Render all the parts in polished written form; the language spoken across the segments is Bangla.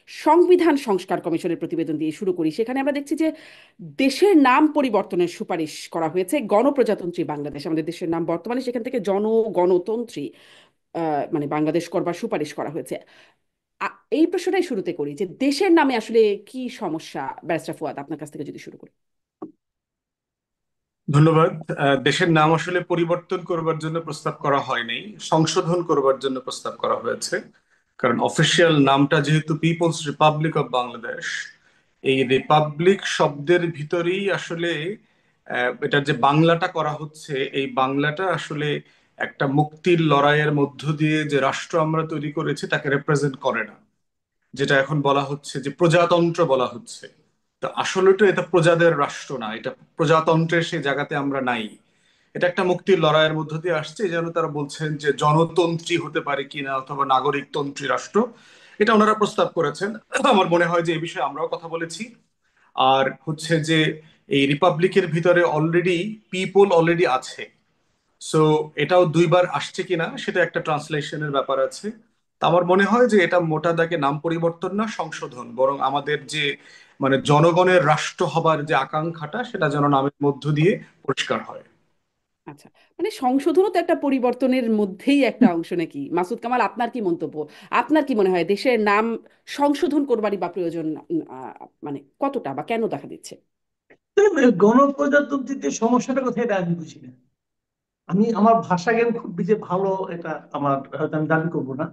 সংবিধান সংস্কার কমিশনের প্রতিবেদন দিয়ে শুরু করি। সেখানে আমরা দেখছি যে দেশের নাম পরিবর্তনের সুপারিশ করা হয়েছে। গণপ্রজাতন্ত্রী বাংলাদেশ আমাদের দেশের নাম, বর্তমানে সেখান থেকে গণতন্ত্রী মানে বাংলাদেশ করবার সুপারিশ করা হয়েছে। এই প্রশ্নটাই শুরুতে করি যে দেশের নামে আসলে কি সমস্যা, ব্যারিস্টার ফুয়াদ, আপনার কাছ থেকে যদি শুরু করি। ধন্যবাদ। দেশের নাম আসলে পরিবর্তন করবার জন্য প্রস্তাব করা হয়নি, সংশোধন করবার জন্য প্রস্তাব করা হয়েছে। কারণ অফিসিয়াল নামটা যেহেতু পিপলস রিপাবলিক অফ বাংলাদেশ, এই রিপাবলিক শব্দের ভিতরেই আসলে এটার যে বাংলাটা করা হচ্ছে, এই বাংলাটা আসলে একটা মুক্তির লড়াইয়ের মধ্য দিয়ে যে রাষ্ট্র আমরা তৈরি করেছি তাকে রিপ্রেজেন্ট করে না। যেটা এখন বলা হচ্ছে যে প্রজাতন্ত্র বলা হচ্ছে, তো আসলে তো এটা প্রজাদের রাষ্ট্র না, এটা প্রজাতন্ত্রের সেই জায়গাতে আমরা নাই। এটা একটা মুক্তির লড়াইয়ের মধ্য দিয়ে আসছে, এই জন্য তারা বলছেন যে জনতন্ত্রী হতে পারে কিনা অথবা নাগরিকতন্ত্রী রাষ্ট্র, এটা ওনারা প্রস্তাব করেছেন। আমার মনে হয় যে এই বিষয়ে আমরাও কথা বলেছি। আর হচ্ছে যে এই রিপাবলিকের ভিতরে অলরেডি পিপল অলরেডি আছে। সো এটাও দুইবার আসছে কিনা সেটা একটা ট্রান্সলেশনের ব্যাপার আছে। তা আমার মনে হয় যে এটা মোটা দাগে নাম পরিবর্তন না, সংশোধন, বরং আমাদের যে মানে জনগণের রাষ্ট্র হবার যে আকাঙ্ক্ষাটা সেটা যেন নামের মধ্য দিয়ে পরিষ্কার হয়। আচ্ছা, মানে সংশোধনও তো একটা পরিবর্তনের মধ্যেই একটা অংশ নাকি? মাসুদ কামাল, আপনার কি মন্তব্য? আপনার কি মনে হয় দেশের নাম সংশোধন করবারই বা প্রয়োজন মানে কতটা বা কেন দেখা দিচ্ছে? গণপ্রজাতন্ত্রীতে সমস্যাটা কোথায় এটা আমি বুঝি না। আমি আমার ভাষা জ্ঞান খুব বেশি ভালো এটা আমার হয়তো আমি দাবি করবো না,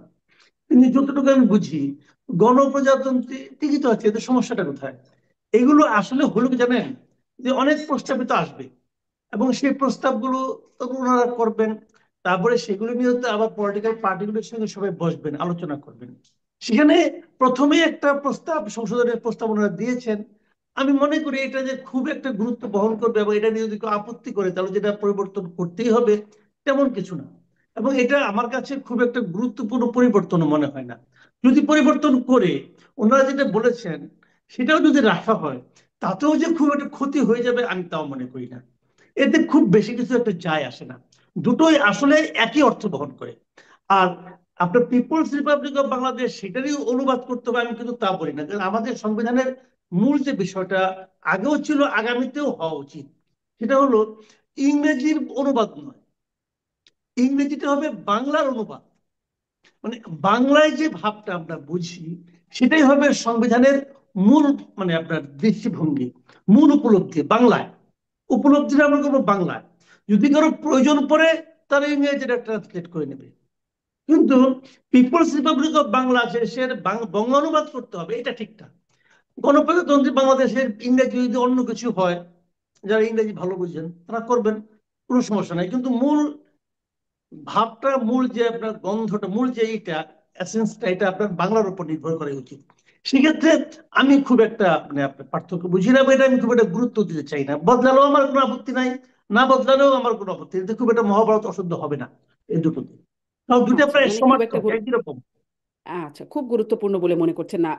কিন্তু যতটুকু আমি বুঝি গণপ্রজাতন্ত্রী ঠিকই তো আছে, এদের সমস্যাটা কোথায়? এগুলো আসলে হলো কি জানেন, যে অনেক প্রস্তাবিত আসবে এবং সেই প্রস্তাবগুলো তখন ওনারা করবেন, তারপরে সেগুলো নিয়ে তো আবার পলিটিক্যাল পার্টিগুলোর সঙ্গে সবাই বসবেন, আলোচনা করবেন। সেখানে প্রথমে একটা প্রস্তাব, সংশোধনের প্রস্তাব ওনারা দিয়েছেন। আমি মনে করি এটা যে খুব একটা গুরুত্ব বহন করবে এবং এটা নিয়ে যদি কেউ আপত্তি করে তাহলে যেটা পরিবর্তন করতেই হবে তেমন কিছু না। এবং এটা আমার কাছে খুব একটা গুরুত্বপূর্ণ পরিবর্তন মনে হয় না। যদি পরিবর্তন করে ওনারা যেটা বলেছেন সেটাও যদি রাখা হয়, তাতেও যে খুব একটা ক্ষতি হয়ে যাবে আমি তাও মনে করি না। এতে খুব বেশি কিছু একটা যায় আসে না, দুটোই আসলে একই অর্থ বহন করে। আর আপনার পিপলস রিপাবলিক অফ বাংলাদেশ সেটারই অনুবাদ করতে হবে আমি কিন্তু তা বলি না, কারণ আমাদের সংবিধানের মূল যে বিষয়টা আগেও ছিল, আগামীতেও হওয়া উচিত, সেটা হলো ইংরেজির অনুবাদ নয়, ইংরেজিটা হবে বাংলার অনুবাদ। মানে বাংলায় যে ভাবটা আমরা বুঝি সেটাই হবে সংবিধানের মূল, মানে আপনার দৃষ্টিভঙ্গি, মূল উপলব্ধি বাংলায়। উপলব্ধিটা আমরা করবো বাংলায়। যদি কারো প্রয়োজন পড়ে তারা ইংরেজিটা ট্রান্সলেট করে নেবে, কিন্তু পিপলস রিপাবলিক অফ বাংলাদেশের বঙ্গানুবাদ করতে হবে, এটা ঠিকঠাক। গণপ্রজাতন্ত্রী বাংলাদেশের ইংরেজি যদি অন্য কিছু হয়, যারা ইংরেজি ভালো বুঝেন তারা করবেন, কোনো সমস্যা নাই, কিন্তু মূল ভাবটা, মূল যে আপনার গন্ধটা, মূল যে এইটা এসেন্সটা, এটা আপনার বাংলার উপর নির্ভর করা উচিত। সেক্ষেত্রে আমি খুব একটা মানে আপনার পার্থক্য বুঝি না, বা এটা আমি খুব একটা গুরুত্ব দিতে চাই না। বদলালেও আমার কোনো আপত্তি নাই, না বদলালেও আমার কোনো আপত্তি নেই, এতে খুব একটা মহাভারত অশুদ্ধ হবে না এই দুটোতে, কারণ দুটা আচ্ছা, প্রায় মানে খুব একটা সমার্থক একই রকম। আচ্ছা, খুব গুরুত্বপূর্ণ বলে মনে করছেন না?